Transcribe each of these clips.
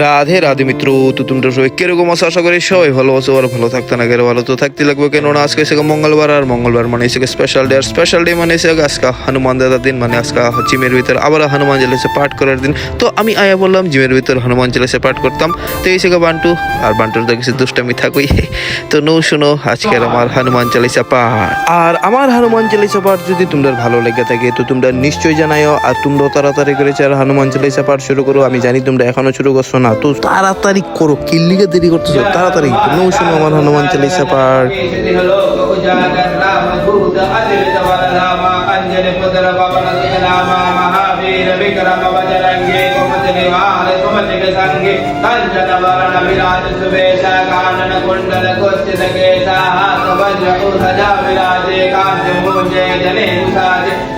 রাধে রাধে মিত্র। তো তোমরা সবাই কিরকম আছো? আশা করি সবাই ভালো আছো আর ভালো থাকতে না গেলে ভালো তো থাকতে লাগবে, কেননা আজকে এসে মঙ্গলবার, আর মঙ্গলবার মানে এসে স্পেশাল ডে, আর স্পেশাল ডে মানে এসে আজকে হনুমান দাদার দিন, মানে আজকে জিমের ভিতরে আবার হনুমান চালিসা পাঠ করার দিন। তো আমি আয়া বললাম জিমের ভিতরে হনুমান চালিসা পাঠ করতাম। তো এই থেকে বান্টু, আর বান্টুর তো কিছু দুষ্টামি থাকুই। তো নৌ শুনো আজকের আমার হনুমান চালিসা পাঠ। আর আমার হনুমান চালিসা পাঠ যদি তোমরা ভালো লেগে থাকে তো তোমরা নিশ্চয়ই জানাইও, আর তোমরাও তাড়াতাড়ি করে আর হনুমান চালিসা পাঠ শুরু করো। আমি জানি তোমরা এখনো শুরু করছো না, তো তাড়াতাড়ি করো, কিল্লিকে দেরি করতেছো, তাড়াতাড়ি নৌ শুনো আমার হনুমান চালিসা পাঠ।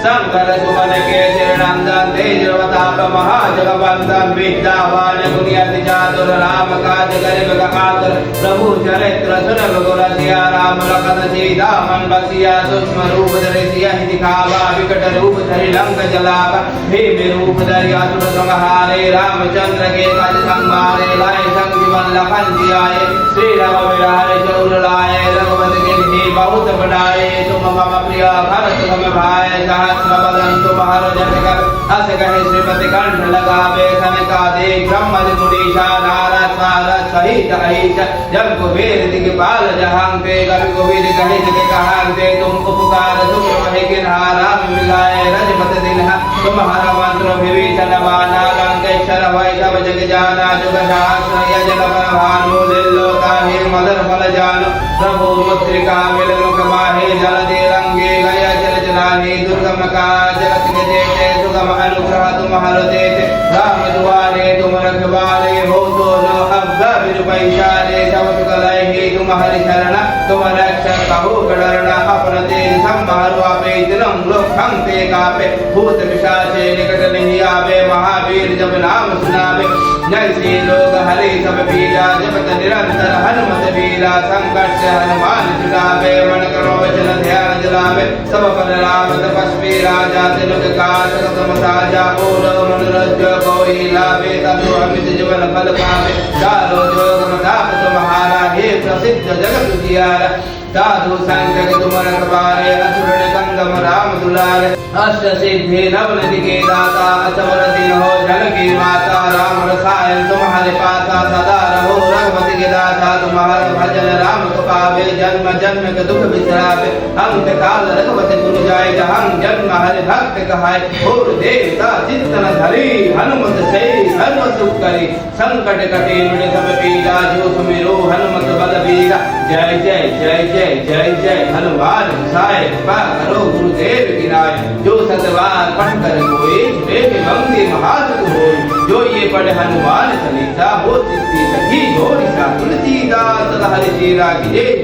शंकर सुमन के नंदन तेज प्रताप महाजगवंदन विद्यावान गुणियति चातुर राम काज करिब आतुर प्रभु चरित्र सुनब गुण सिया राम लखन सीता मन बसिया सूक्ष्म रूप धरि सिया दिखावा विकट रूप धरि लंक जलावा भीम रूप धरि असुर संहारे रामचंद्र के काज संहारे लाए संजीवन लखन जियाए श्री राम विराय चौर लाए रघुपति के बहुत बढ़ाए तुम मम प्रिय भरत तुम भाई सहस्र बदन तुम हर जन कर अस कहे श्रीमति कंठ लगावे सनकादि ब्रह्मदि मुनीषा नारद सारद सहित अहित जब कुबेर दिगपाल जहां पे कवि गोविंद कहे जग कहां पे तुम उपकार सुख कहे किन्हारा मिलाए रजपत दिन तुम्हारा मंत्र विभीषण माना लंकेश्वर भय सब जग जाना जुग सहस्र यजन पर भानु लिल्लोका हे मदर फल जानो प्रभु मुद्रिका मिल मुख माहे जल दे रंगे गया जल जलाने दुर्गम का जगत के देते सुगम अनुग्रह तुम्हारो देते राम दुआरे तुम रखवारे हो तो नो अब्दा बिनु पैशारे सब सुख लहे तुम्हारी शरण तुम रक्षक कहो डरना अपना तेज संभारो आपे दिनम लोकं ते कापे भूत पिशाचे निकट नहीं आवे महावीर जब नाम सुनावे जैसे लोग हरे सब पीड़ा जपत निरंतर हनुमत वीरा संकट से हनुमान छुड़ावे मन करो वचन ध्यान जलावे सब पर राम तपस्वी राजा तिलक का सकम साजा और मनोरथ कोई लावे ततो अमित जीवन फल पावे चारो जोग मताप तुम्हारा हे प्रसिद्ध जगत जियारा साधु संग तुम रखवारे असुर कंदम राम दुलारे अष्ट सिद्धि नवनिधि के दाता असवर दिन हो जन की माता राम रसायन तुम्हारे पासा सदा रहो रघुपति के दाता तुम्हारा भजन राम को पावे जन्म जन्म के दुख बिसरावे अंत काल रघुपति गुण जाए जहां जन्म हरि भक्त कहाय और देवता चित्तन धरी हनुमत से सर्व सुख करी संकट कटे मिटे सब पीड़ा जो सुमिरो हनुमत बलबीरा जय जय जय जय जय जय हनुमान साय कृपा करो गुरुदेव की राय जो सतवार पढ़ कर कोई प्रेम मंगे महासुख होय जो ये पढ़े हनुमान चालीसा हो सिद्धि सखी गौरी सा तुलसीदास सदा हरि चीरा की जय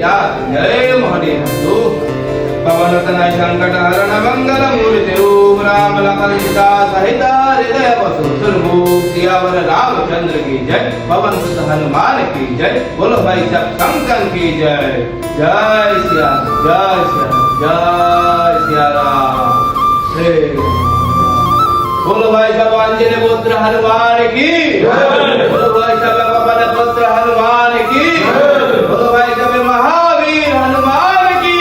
जय मोहने हंसो पवन तनय संकट हरण मंगल मूर्ति रूप राम लखन सीता सहित हृदय बसु सुरभूप सियावर रामचंद्र की जय पवन सुत हनुमान की जय बोलो भाई सब शंकर की जय जय सिया जय सिया जय सिया राम बोलो भाई सब अंजनी पुत्र हनुमान की बोलो भाई सब पवन पुत्र हनुमान की बोलो भाई सब महावीर हनुमान की।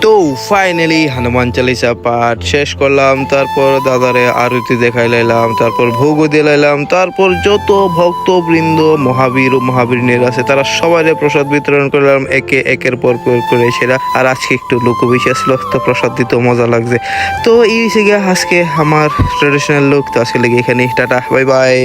তো ফাইনালি হনুমান চালিসা পাঠ শেষ করলাম, তারপর দাদারে আরতি দেখাই লাইলাম, তারপর ভোগও দিয়ে লাইলাম, তারপর যত ভক্তবৃন্দ মহাবীর ও মহাবীর আছে তারা সবাই প্রসাদ বিতরণ করলাম একের পর করে সেরা। আর আজকে একটু লোক বেশি আসলো তো প্রসাদ দিতেও মজা লাগছে। তো এই হচ্ছে গিয়ে আজকে আমার ট্রেডিশনাল লুক। তো আজকে লেগে এখানে টাটা, বাই বাই।